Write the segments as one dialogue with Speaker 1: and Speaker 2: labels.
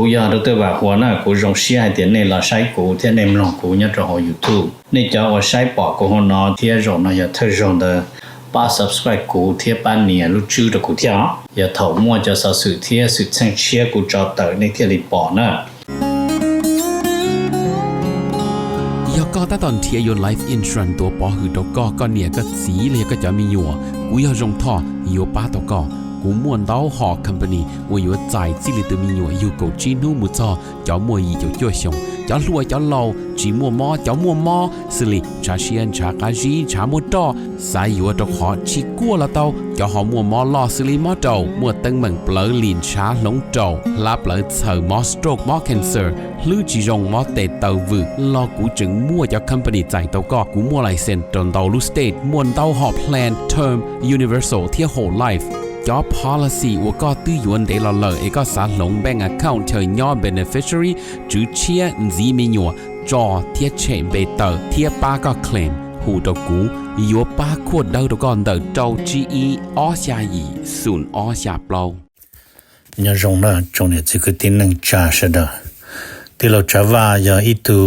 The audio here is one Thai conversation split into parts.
Speaker 1: กูยาดตัวว่าหัวหน้ากูรงเสียเดี๋ยวนี้เราใช้กูเที่ยในมลองกูเนี่ยจะหอ YouTube นี่จะว่าใช้ปอกกูหัวนอเที่ยรงนะอย่าเธอรงเดป้า subscribe กูเที่ยป้านเนี่ยรู้ชื่อตะกูเที่ยอย่าเฒ่ามั่วจะสะสื่อเที่ยสุดแสงเชียกูจอเตอในเที่ยลิปอนะ
Speaker 2: ก็ตอนเทียยน Life Insurance ตัวปอหือตกก็เนี่ยก็สีเลยก็จะมีอยู่กูอยากจงท่ออยู่ป้าตกกูม่วนเต้าหอ company ว่าอยู่ใจจิลิตมีอยู่กูจีนูมุจอจ้ามัวยีจ้าจ้วชงจ้าลัวจ้าเหลาจีมัวมอจ้ามัวมอสิลิชาเชียนชากาจีชามัวตอสายอยู่ตกหอชิกัวละเต้าจ้าหอมัวมอลอสิลิมอเต้ามัวตึงเหมือนเปลือลินชาหลงเต้าลาเปลือเสือมอสโตรกมอ cancer ลือจีจงมอเตเต้าวืลอกูจึงมัวจ้า company ใจเต้าก็กูมัวไลเซนตนเต้าลูสเตทมวนเต้าหอ plan term universal เที่ย whole lifeจอ policy ว่าก็ตื้อยวนเดลเลอเอกสารลง bank account เธอย่อ beneficiary จื้อเชียจีมีหยัวจอเทียเชมเบเตอร์เทียป้าก็ claim หูตกูยัวป้าขวดเดาตก่อนเดาเจ้า GE ออชายีศูนย์ออชาเปล่า
Speaker 1: เนี่ยจงนะจงเนี่ย这个定能加是的ที่เราจะว่าอย่าอีตู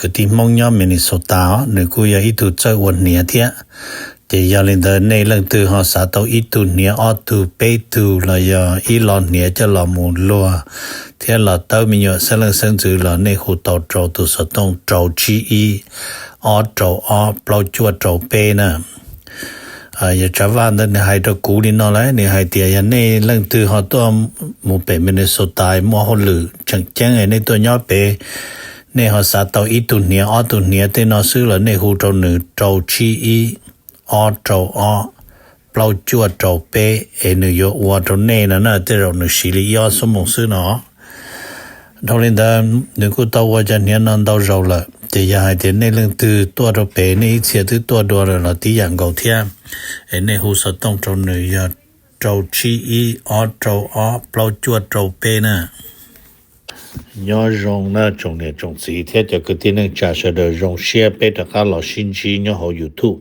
Speaker 1: ก็ที่มองย่อมินิโซตาเนี่ยกูอย่าอีตูเจอวันเนี่ยเทียแต่ยาลินเดในเรื่องตัวหาสาตอีตุเนี่ยออตูเปตูละยาอีลอนเนี่ยจะละมูลัวเที่ยละเต้ามีอยู่เสลังเซิงจือละในหูตอโจตุสตงโจจีอีออโจออเปล่าจัวโจเปนะอย่าจะว่าในให้ตะกูนี่นอเลยในให้เตียในเรื่องตัวหาตัวหมู่เป็นมินนิโซตามัวฮอลือจังแจ้งในตัวย่อเปในหาสาตอีตุเนี่ยออตุเนี่ยเตนอซื้อละในหูโจหนึ่งโจจีอีออโจออเปล่าจัวโจเปนโยวัวโจเน่นะเตเราหนึ่งสิริยอสมองซื้อเนาะทอลินดาหนึ่งกูตัวว่าจะเนี่ยนันดาวเราละแต่อย่าให้เดี๋ยวในเรื่องตัวโจเปในเสียตัวดัวเราที่อย่างเก่าเทียในหูสต้องโจหนึ่งยาโจชีอีออโจออเปล่าจัวโจเปนะย่อรงนะจงเนี่ยจงสีเทียจะคือที่นึงจะเสดรงเชียเปตะกาหล่อชินจีย่อเขาอยู่ทุก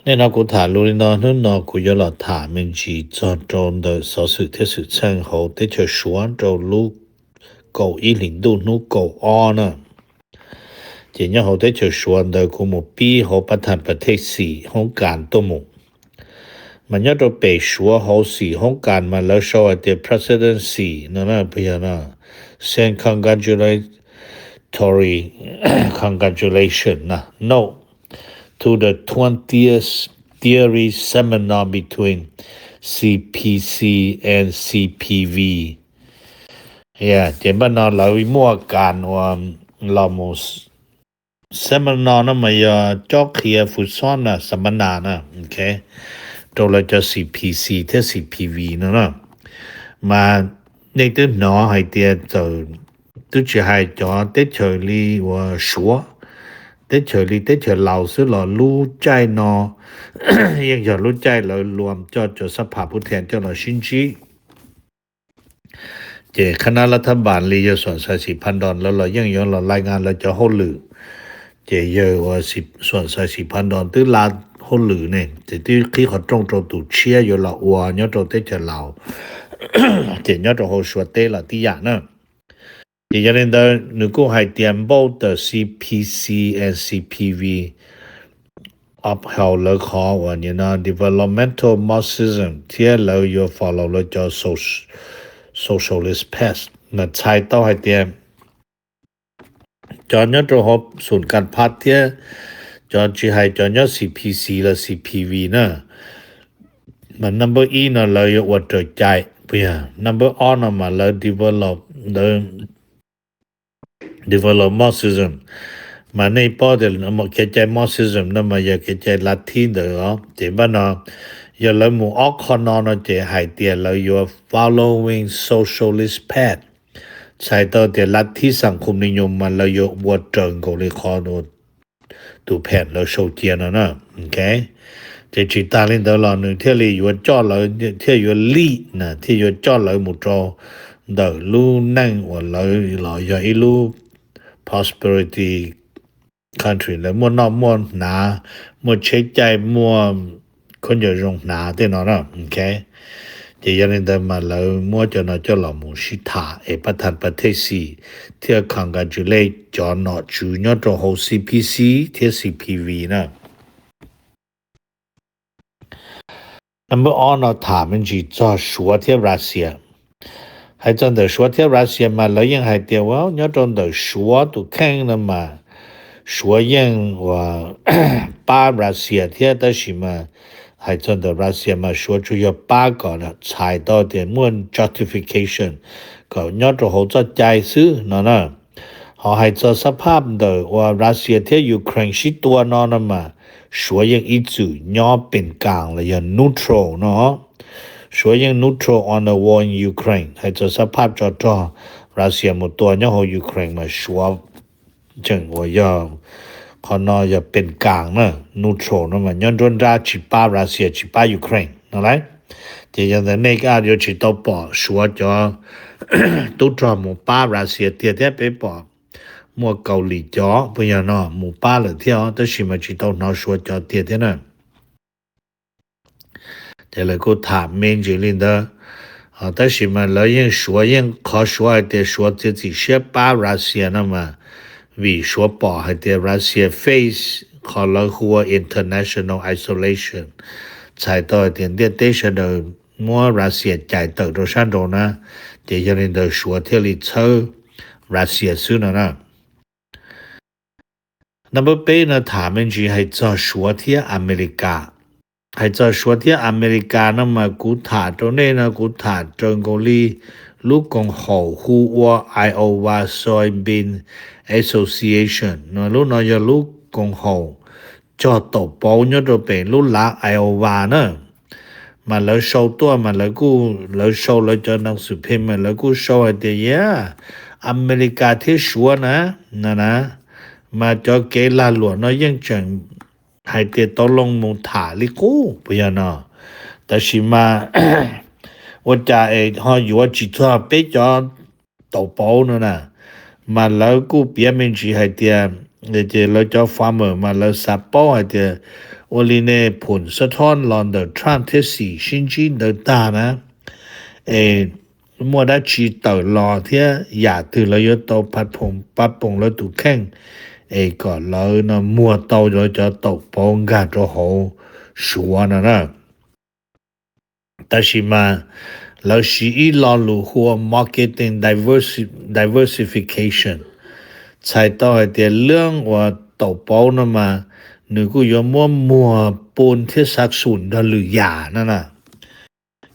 Speaker 1: ในนกูถาลุลินอนนกูยลอถามันจีจอจน的所属的是称后的就说着路狗一零度路狗二呢这样后的就说的กูหมู่ปีเขาประธานประเทศสี่ห้องการตัวหมู่มันยอดไปชัวเขาสี่ห้องการมาแล้วชอบแต่ presidency นั่นนะเพียนะ send congratulation นะ no to the 20th theory seminar between CPC and CPV เจบันเรามั่วการว่าเราหมู่ seminar นะมายจอกเขียฟุตซอนนะสัมมนานะโอเคตัวเราจะ CPC เท่ CPV นะมาในตัวหนอให้เตียจะตัวจะให้จอเตเฉลีว่าชัวเตเฉลีเตเฉเราซื้อหล่อรู้ใจนอ ยังจะรู้ใจเรารวมจะสภาผู้แทนเจ้าเราชินจีเจคณะรัฐบาลลีจะส่วน$40,000แล้วเรายังเรารายงานเราจะโหลือเจเยอะว่าส่วน$40,000ตื้อลาโหลือเนี่ยแต่ที่ขี้เขาตรงตู่เชียอยู่ละอัวยอดเตเฉเรา เจยอดโหชัวเตละที่อย่างนะ也认得如果还颠簸的 CPC and CPV upheld 了考我呢 developmental Marxism 贴了又 follow 了叫 socialist path 那猜到还颠จอนยอดหอบศูนย์การพัฒน์เที่ยจอนจีให้จอนยอด CPC และ CPV นะมัน number E นะเราอยู่วัดใจเพื่อ number R นะมาแล้ว develop Marxism มาในป้อเดี๋ยวมาเขียนใจ Marxism นะมาอยากเขียนใจลัทธิเดี๋ยวเจ็บบ้านนะอย่าเลยหมู่ออกคอนอนเจให้เตียเราอยู่ following socialist path ใช้ต่อเดี๋ยวลัทธิสังคมนิยมมันเราอยู่วัดเจิงก็เลยขอดูแผ่นเราโชว์เจียนนะโอเคจะจิตตาลินเดอร์เราหนึ่งเที่ยวเลยอยู่จอดเราเที่ยวอยู่ลีนะที่อยู่จอดเราหมู่จอเดี๋ยวรู้นั่งว่าเราอยู่อีรู้ prosperity country แล้วมัวนอกมัวหนามัวใช้ใจมัวคนอยู่รงหนาเต้นนะโอเค จะยันเดินมาแล้วมัวจะนอจะหลอมูชิตาประธานประเทศสีเที่ยคังกันจุเลยจอนอจูนอตโฮ CPC เที่ย CPV นะ那么按照他们去做说ที่รัสเซีย还真的说ที่รัสเซียมาแล้วยังให้เดียวว่า要真的说都看了嘛说ยังว่าป้ารัสเซียที่ได้สิมา还真的รัสเซียมา说主要八个了才到的门 justification ก็要做好做ใจซื้อนั่นน่ะเขาให้做สภาพ的ว่ารัสเซียที่ยูเครนสิตัวนั่นมา说ยัง一组要เป็นกลาง了要 neutral เนาะ说ยัง neutral on the war in Ukraine ให้做สภาพจอรัสเซียหมดตัวเนี่ยของยูเครนมา说จังว่า要เขาเนาะอย่าเป็นกลางนะ neutral นะมันย้อนจนราชิป้ารัสเซียชิป้ายูเครนนั่นแหละแต่ยังแต่ในก็อยู่ที่ตัวปอ说จะตัวจอหมู่ป้ารัสเซียเที่ยไปปอมัวเกาหลีจ้อเพิ่นเนาะหมู่ป้าเลยเที่ยวแต่สิมาที่ตัวเนาะ说จะเที่ยนะแต่แล้วก็ถามเมนจิลินเด但是嘛了人说人可说的说自己是把รัสเซีย那么we 说保还的 Russia face 可能和 international isolation 才到点的对象的莫 Russia 在得到上头呢这些人都说这里抽 Russia 是呢那么被呢他们就还在说ที่อเมริกาให้จะ说ที่อเมริกานะมากูถาตรงนี้นะกูถาจงกลีลูกกงหอฮูว่า Iowa Soybean Association นะลูกน้อยลูกกงหอจอตบปอเนี่ยจะเป็นลูกหลาน Iowa นะมาแล้วโชว์ตัวมาแล้วกูแล้วโชว์แล้วจะหนังสือพิมพ์มาแล้วกูโชว์เดียอเมริกาที่ชัวนะมาจะเกลาหลวงน้อยยังจังให้เตตลงมุถาลิกูเปียนะแต่สิมาว่าจะฮออยู่จิตว่าไปจอตบปอนะมาแล้วกูเปียมันสิให้เตียเจแล้วจะฟาร์มมาแล้วสับปอให้เตียโอลิเนผลสะท้อนลอนเดอทรานเทสีชินจินเดตานะมัวได้ชีตรอเที่ยอย่าถือแล้วยตพัดผมปัดปงแล้วตุแข้งก็แล้วนะมัวเตาจะตกปองกาจะโหชัวนะแต่สิมาแล้วสิอีลอลูหัว marketing diversification ใช้ต่อให้เรื่องว่าตกปองนะมานึกอยู่มัวปูนที่สักสุนทหรือยานั่นน่ะ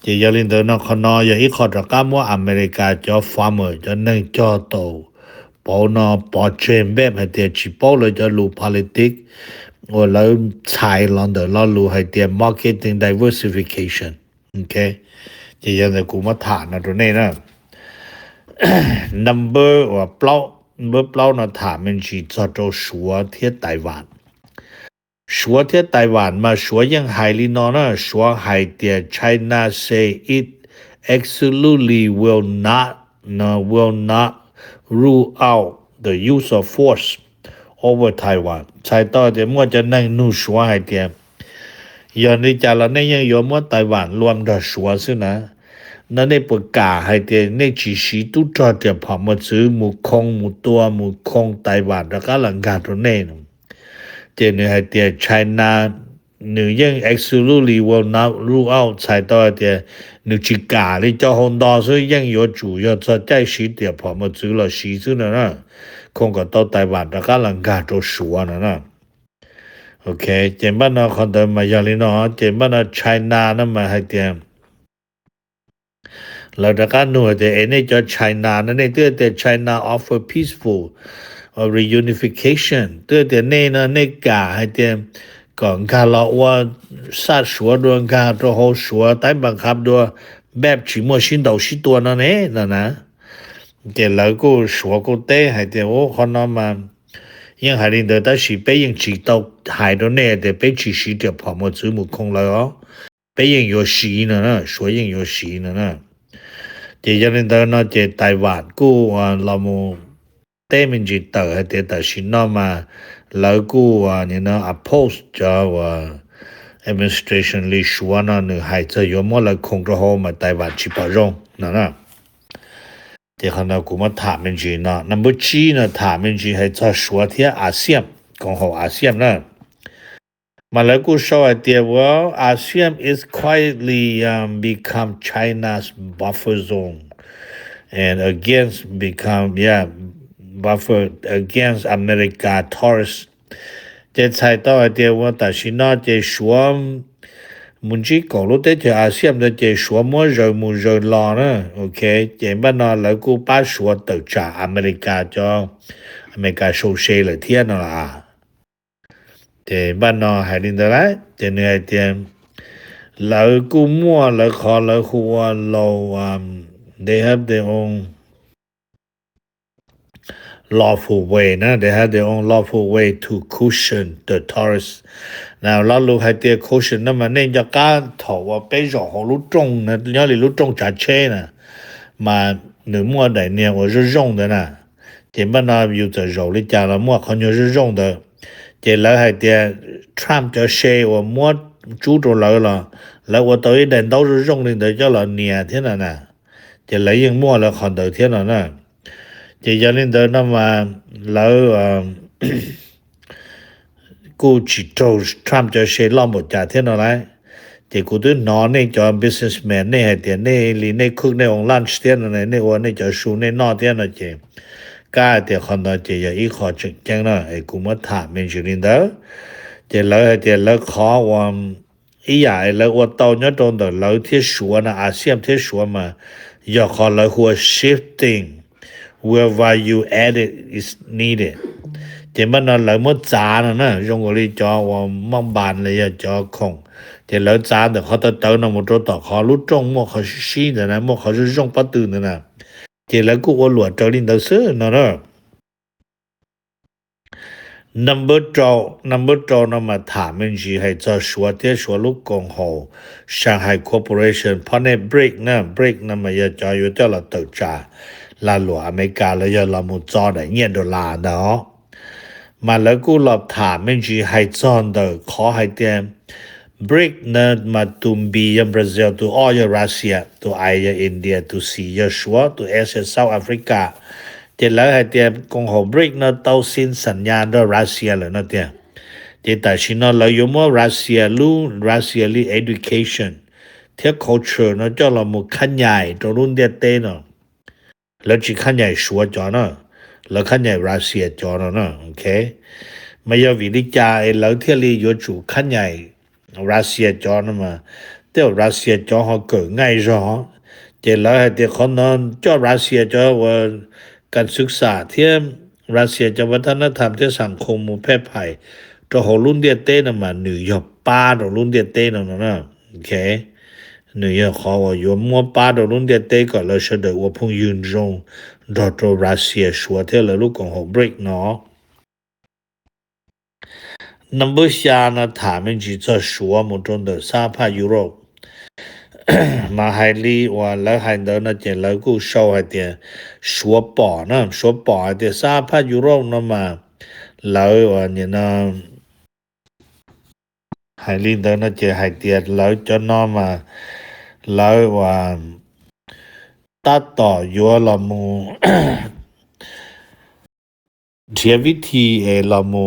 Speaker 1: จะยาลินเดอร์นคอนอย่าอีขอดรกามว่าอเมริกาจะฟาร์มจะนั่งจอโตปอนปอเชมแบบให้เตียชิปอเลยจะรู้ politics ว่าแล้วใช้ลอนเดอร์เรารู้ให้เตีย marketing diversification โอเคจะยังแต่กูมาถามนะตัวนี้นะ number ว่าเปล่านะถามมันจีจะโจชัวที่ไต้หวันชัวที่ไต้หวันมาชัวยังไฮลีนอนะชัวไฮเตีย China say it absolutely will not rule out the use of force over Taiwan ใช้ต่อเดี๋ยวมัวจะนั่งนู่ชัวให้เดียอย่างนี้จะเราเนี่ยยังอยู่มัวไต้หวันรวมดอชัวซึ่งนะนั่นในประกาศให้เดียในจีซีตุจอดเดียพอมาซื้อหมู่คงหมู่ตัวหมู่คงไต้หวันแล้วก็หลังการตัวนี้เจนให้เดีย China หนึ่งยัง absolutely will not rule out ใช้ต่อเดียนึกจิกาที่เจ้าหงดอซึ่งยังอยู่主要在在西เดียพอมาซื้อ了西ซึ่งนะคงก็ต่อไต้หวันแล้วก็หลังการตัวชัวนะโอเคเจนบ้านเราคนเดิมมายาลินอเจนบ้านเรา China นั่นมาให้เดียแล้วแล้วก็หน่วยเดียนี่จะ China นั่นนี่เดีย China offer peaceful reunification เดียนี่นะนี่กาให้เดียก่อนการเราว่าสัตว์ชัวดวงการตัวโหชัวใต้บังคับด้วยแบบชิมัวชินดาวชิตัวนั่นเองนะเดี๋ยวเราก็ชัวก็เต้ให้เดี๋ยวคนนั้นมายังหาดินเดอร์แต่สิไปยังจีตกหายตัวเนี่ยเดี๋ยวไปจีสีเดี๋ยวพอมาซื้อมุคงเลยอ๋อไปยัง有สีนะชัวยัง有สีนะเดี๋ยวยังเดอร์นะเดี๋ยวไต้หวันกูเราโมเต้มันจีเตอร์ให้เดี๋ยวแต่สินอมาแล้วกูเนี่ยนะ oppose จะว่า administration 里说呢呢还在有么来控制好嘛台湾去包容呢这可能我们谈面去呢 number 2呢谈面去还在说天อาเซียน讲好อาเซียน呢มาแล้วกูshow idea well ASEAN is quietly become China's buffer zone and against become buffer against America tourists 这猜到idea well 但是呢这说mun chỉ có lúc đấy thì ASEAN đó chỉ số mỗi rồi lo nữa ok chỉ bắt nó là cô ba số tự trả America cho America sâu xe là thiên nó là thì bắt nó hay đi đó đấy thì này thì là cô mua là khó là khu lâu they have their own lawful way they have their own lawful way to cushion the tourists nào lo lu hai tia caution nó mà nên cho cá thổ và bé rõ họ lúc trông nè nhớ là lúc trông chả chê nè mà nếu mua đại niệm ở rất rộng đó nè chỉ bắt nó yêu giờ rồi đi chả là mua không nhớ rất rộng đó chỉ là hai tia Trump cho xe và mua chú đồ lợi là ở tới đèn đâu rất rộng nên để cho là nè thế nào nè chỉ lấy những mua là còn tới thế nào nè chỉ cho nên tới nó mà lỡ cô chỉ trâu Trump cho xe lo một trả thế nào đấy thì cô tôi nói này cho businessman này hay tiền này lý này khúc này ông lunch tiền này này này cho su này nọ tiền này chứ cái thì còn đó chỉ là ít khó chừng chăng đó ấy cũng mất thả mình xử lý đó chỉ lỡ khó và ý giải lỡ và tàu nhớ trong đó lỡ thiết số là ASEAN thiết số mà giờ khó lỡ của shifting where value added is needed chỉ bắt nó lấy một giá nữa nè dùng cái lý cho mong bàn là cho không chỉ lấy giá được họ tới nó một chỗ tỏ khó lúc trong một khó xí nữa nè một khó dùng bắt từ nữa nè chỉ lấy cụ có luật trở lên đầu xứ nó đó number two nó mà thả mình chỉ hay cho số thế số lúc công hồ Shanghai Corporation pane break nó mà giờ cho yếu cho là tự trả là lụa America là giờ là một cho để $1 đó mà lỡ cô lọp thả mình chỉ hay chọn đời khó hay tiền break nè mà tùm bì Brazil to all Russia to India to see số to Asia South Africa thì lỡ hay tiền công hồ break nè tao xinสัญญาณ đó Russia là nó tiền thì tại vì nó lỡ yếu mô Russia li education theo culture nó cho là một khăn nhảy trong luôn địa tế nó lỡ chỉ khăn nhảy số cho nó lỡ khăn nhảy Russia cho nó ok mà giờ vì lý cha lỡ thiết lý yếu chủ khăn nhảy Russia cho nó mà tiêu Russia cho họ cử ngay rõ chỉ lỡ hay thì khó nó cho Russia choการศึกษาที่รัสเซียจะวัฒนธรรมที่สังคมแพร่ไผ่จะหรุ่นเดียเต้นะมาหนึ่งยป้าดรุ่นเดียเต้นะโอเคหนึ่งยขอว่าอยู่มัวป้าดรุ่นเดียเต้ก็เลยเสด็จว่าพงยืนจงดอตรัสเซียชัวเท่าเลยลูกของเบรกเนาะ number 3呢他们只在说某种的沙帕ยุโรปมาให้ลีว่าแล้วให้เดินนะเจแล้วกูโชว์ให้เดียชัวปอนะชัวปอให้เดียสหภาพยุโรปนะมาแล้วว่าเนี่ยนะให้ลีเดินนะเจให้เดียแล้วจนนะมาแล้วว่าตัดต่อยัวละมูเทียวิธีละมู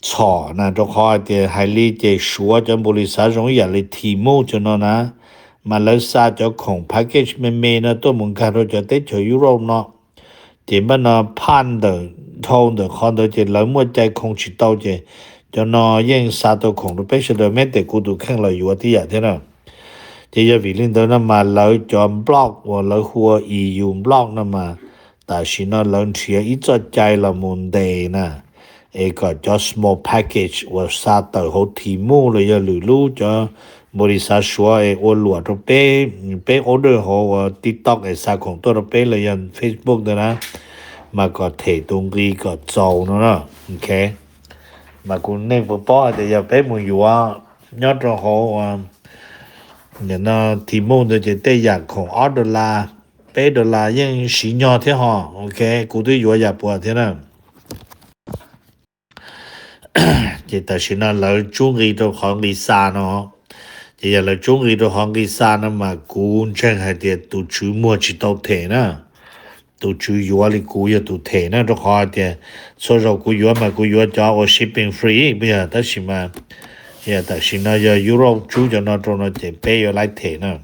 Speaker 1: ฉอนะจะขอให้เดียให้ลีเจชัวจนบริษัทรงอย่าเลยทีโมจนนะmà lấy xa cho khổng package mê nó tôi muốn khai cho tới cho Europe nó chỉ mà nó pan được thôn được con được chỉ lấy một chạy không chỉ tao chỉ cho nó yên xa tôi khổng được bây giờ được mấy để cụ được khen lời yếu thì thế nào chỉ giờ vì liên đó nó mà lấy cho block và lấy khu EU block nó mà tại vì nó lấy chia ít cho chạy là muốn đề nè ấy có cho small package và xa tới hỗ thị mô rồi giờ lử lưu choบริษัทชัวโอหลวดเป้ออเดอร์โห TikTok ไอ้ซาของตัวเป้เลยยัน Facebook ด้วยนะมาก็เทตรงนี้ก็โจเนาะโอเคมากูเน่งป้อแต่อย่าเป้มึงอยู่ว่ายอดโหเนี่ยนะทีมงจะได้อยากของ$เป้$ยังสียอดเท่าห่อโอเคกูด้วยอยู่อย่าปวดเท่านั้น这但是呢老中意到行里山哦这要老中意到行里山那么古真还得都出没去到台呢都主要的古也都台呢都好的所以说古要嘛古要叫我 shipping free 不呀但是嘛也但是呢要 Europe 主就那种呢这背要来台呢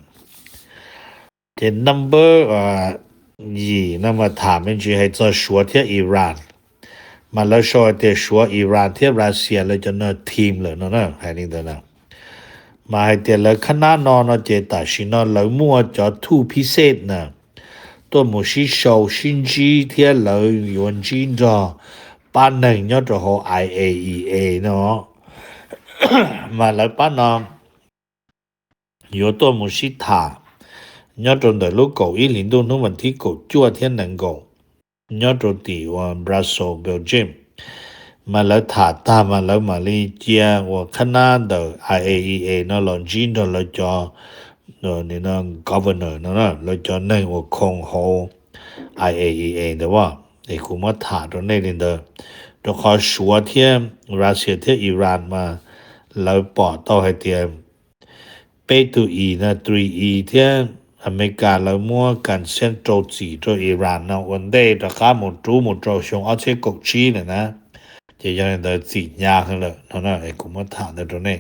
Speaker 1: 这 number 2那么他们就还在说ที่อิหร่านมาแล้ว说ที่说อิหร่านที่รัสเซียแล้วจะนะทีมเลยนะให้นี่ตัวนะมาให้ที่แล้วคณะนอนจะตัดสินแล้วมั่วจะทูพิเศษนะตัวมุสิโชชินจีที่แล้วยวนจีนจะป้านหนึ่งยอดจะหอ IAEA เนาะมาแล้วป้านนอยู่ตัวมุสิถาnhớ trong đời lúc cậu ý liên đông vấn thi cậu chua thiên năng cậu nhớ trong tỷ và Brussels Belgium mà lỡ thả ta mà lỡ Malaysia và Canada IAEA nó là chính đó là cho nên nó governor nó là cho nên và không hồ IAEA đó mà để cũng mà thả trong này lên đó đó khó xua thiên Russia thiên Iran mà lỡ bỏ tao hay tiền B2E นะ 3E thiênอเมริกาแล้วมั่วกันเส้นโจจีโจอิหร่านนะวันเดย์ราคาหมดรู้หมดโจชงเอาเชกกชีเนี่ยนะจะยังได้จียาขึ้นเลยนะไอ้กูมาถามในตรงนี้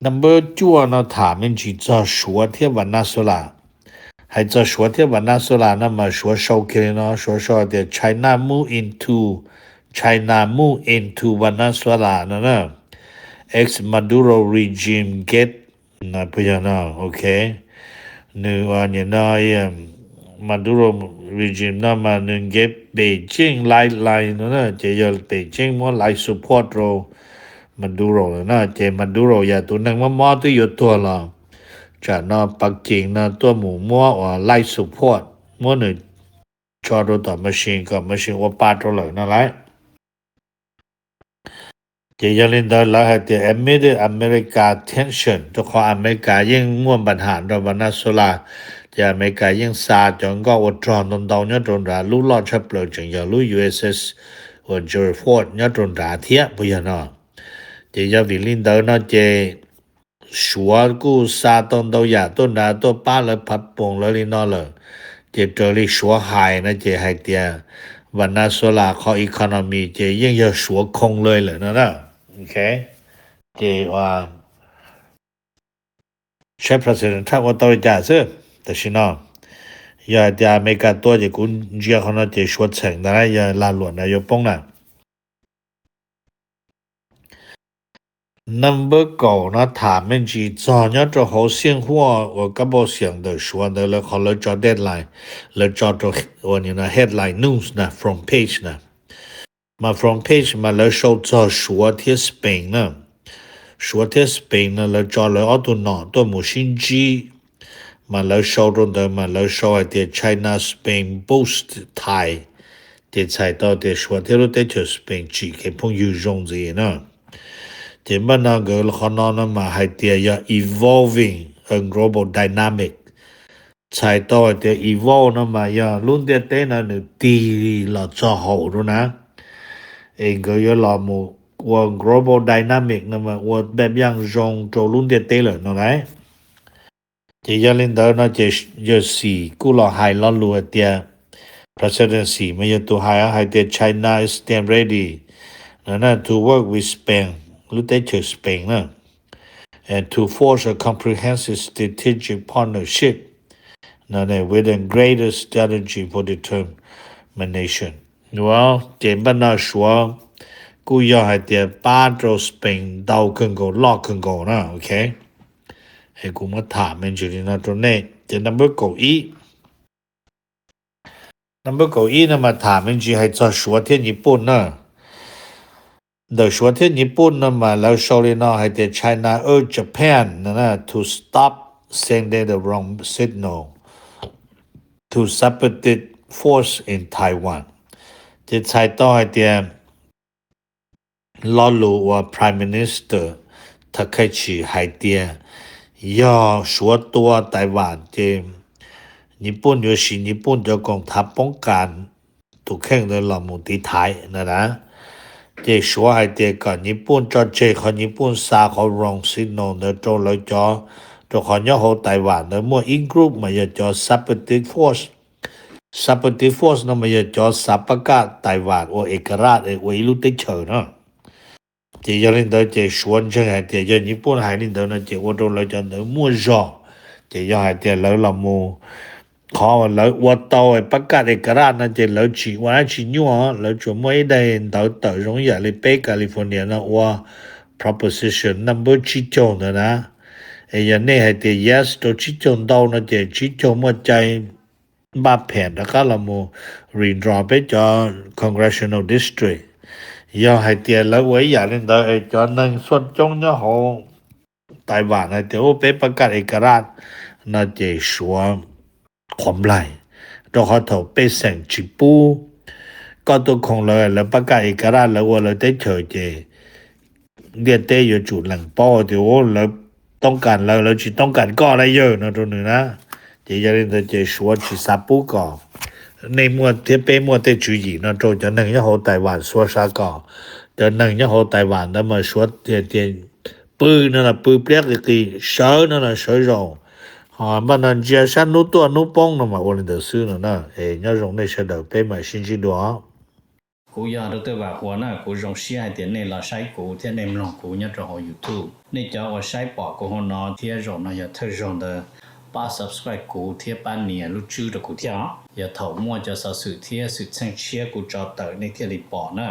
Speaker 1: number จั่วนะถามมันจีจะชัวที่วันนาสุลาให้จะชัวที่วันนาสุลานะมาชัวโชว์กันนะชัวเดี๋ยว China move into Venezuela นะex Maduro regime get na pujana okay nu anya Maduro regime na ma nu get Beijing lai na je yo Beijing mo lai support ro Maduro na je Maduro ya tu nang ma tu yo to la cha na Bắc Kinh na to mu mo wa lai support mo nu cho ro ta machine ka machine wa pa ro la na laiจะยังเล่นได้แล้วแต่อเมริกา tension ตัวของอเมริกายิ่งม่วนปัญหาระวันนาสุลาจะอเมริกายิ่งซาจนก็อดทนตรงเนี่ยตรงราลู่ลอดชับเลยจึงอย่าลู่ USS ว่า Gerald Ford เนี่ยตรงราเทียบุญนะจะยังวิลินเดอร์นะจะชัวกูซาตรงตัวอย่าต้นราตัวป้าเลยพัดปงเลยนี่นอเลยจะเจอเลยชัวหายนะจะให้เตียวันนาสุลาเขา economy จะยิ่งจะชัวคงเลยเลยนะOkay. 这ใช้ president ถ้าว่าตัวจะซื้อแต่สินะอย่าจะอเมริกาตัวจะกุนเจียเขาน่ะจะชวดเฉิงได้อย่าลาหลวนนะอย่าป้องนะ number 9นะถามมันจีจอเนี่ยจะ好现货我ก็บ่想的说的了เขาเลยจอ deadline เลยจอตัววันนี้นะ headline news นะ front page นะมา front page มาแล้วโชว์จะชัวที่สเปนนะชัวที่สเปนนะแล้วจอเลยเอาตัวหนอตัวหมูชินจีมาแล้วโชว์ตรงเดิมมาแล้วโชว์ที่ China Spain boost Thai ที่ใช้ต่อที่ชัวที่รู้ที่สเปนจีแค่พงยูจงจีนะที่มันนั่งก็เขานอนมาให้ที่อย่า evolving a global dynamic ใช้ต่อที่ evolve นะมาอย่ารุ่นที่เต้นนะตีเราจะหาดูนะเองก็ยอลอมูว่า global dynamic นะมาว่าแบบอย่างจงโจรุ่นเดียเตเลยนะไงจะยันเล่นเดินนะจะสี่กูรอไฮลอลัวเตีย presidency ไม่ยตัวไฮให้เตีย China stand ready นะ to work with Spain รู้ได้เจอ Spain นะ and to forge a comprehensive strategic partnership นะwith a greater strategy for determination well เจมบันนาชัวกูอยากให้เตียป้าโจสเปนดาวขึ้นกูลอกขึ้นกูนะโอเคให้กูมาถามมันจุดนั้นตรงนี้เจnumber 9นะมาถามมันจีให้จะชัวที่ญี่ปุ่นนะเดี๋ยวชัวที่ญี่ปุ่นนะมาแล้วโชว์เลยนะให้เตีย China urge Japan นะ to stop sending the wrong signal to separate force in Taiwanจะใช้ต่อให้เตียลอลูว่า Prime Minister ทาเคชิไฮเตียย่อชัวตัวไต้หวันเจญี่ปุ่นอยู่สิญี่ปุ่นจะกองทัพป้องกันถูกแข่งโดยลอมูตีไทยนะ เจชัวให้เตก่อนญี่ปุ่นจอเจของญี่ปุ่นซาเขารองซิโนเนโตเลยจอตัวของยอโฮไต้หวันเนมั่วอิงกรุ๊ปมาจอซับเปติฟอร์สเนมาจอซับปะกะไต้หวันโอเอกราชโออิลุติเฉเนาะเจยลินเดเจชวนเชให้เจยญี่ปุ่นให้ลินเดนะเจโอโตเลยจอเนมั่วจอเจยให้เตแล้วละมูขอแล้วว่าโตปะกะเอกราชนะเจแล้วฉีวันฉีญัวแล้วจมวยได้เตอรงอย่าเลยเปแคลิฟอร์เนียนะว่า proposition number ชิจงนะยันนี่ให้เต yes ตัวชิจงดาวนะเจชิจงมัวใจบาแผ่นแล้วก็ละมู redraw ไปจอ congressional district ยอให้เตแล้วไว้อย่าเล่นเตอจอนึงส่วนจงเนี่ยโหไต้หวันนะเตโอเปประกาศเอกราชนะเจชัวความไหลตัวเขาถูกไปแสงจิปูก็ตัวคงเลยแล้วประกาศเอกราชแล้วว่าเราได้เฉยเจเดียเตอยู่จุดหลังป้อเดี๋ยวเราต้องการเราจะต้องการก็อะไรเยอะนะตัวนึงนะเจจะเรียนเจชัวชิซาปูก่อในมัวเทเปมัวเตจุยนะตัวจะนึงยะโหไต้หวันสัวซาก่อจะนึงยะโหไต้หวันแล้วมาสัวเตียปื้อนั่นน่ะปื้อเปรียกกี่เสือนั่นน่ะเสือเรามันนั่นเจียชันนู้ตัวนู้ป้องนะมาวันนี้เดือดซื้อนะยารงในเสด็จไปมาชินจิดัว
Speaker 3: กูอยากตัวว่าหัวหน้ากูรงเสียเดี๋ยวนี้เราใช้กูที่ในมลองกูเนี่ยจะหอ YouTube นี่จะว่าใช้ปอกกูหัวนอที่รงนะอย่าเธอรงเดอป้า subscribe กูที่ป้าเนี่ยรู้ชื่อ的กูที่อย่าถอมั่วจะสื่อที่สื่อเชิงเชียกูจอเตอในที่รีปอนะ